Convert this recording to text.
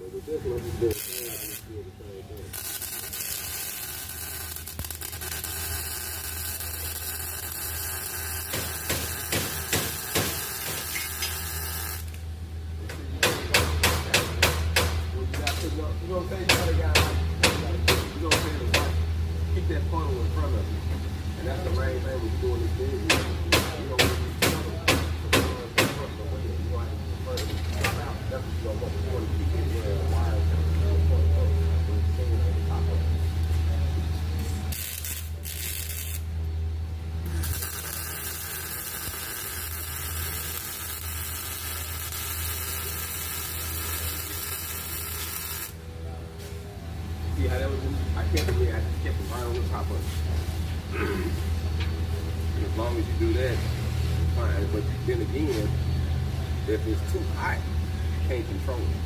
You know what I'm saying? You gotta you know what I'm saying? It's like, keep that funnel in front of you. And that's the main thing when you're doing this thing. You don't want to be that's what you don't want. You want to keep it where the wires are staying on the top of it. See how that was? I kept it there. I just kept it right on the top of it. As long as you do that, fine. But then again, if it's too hot, you can't control it.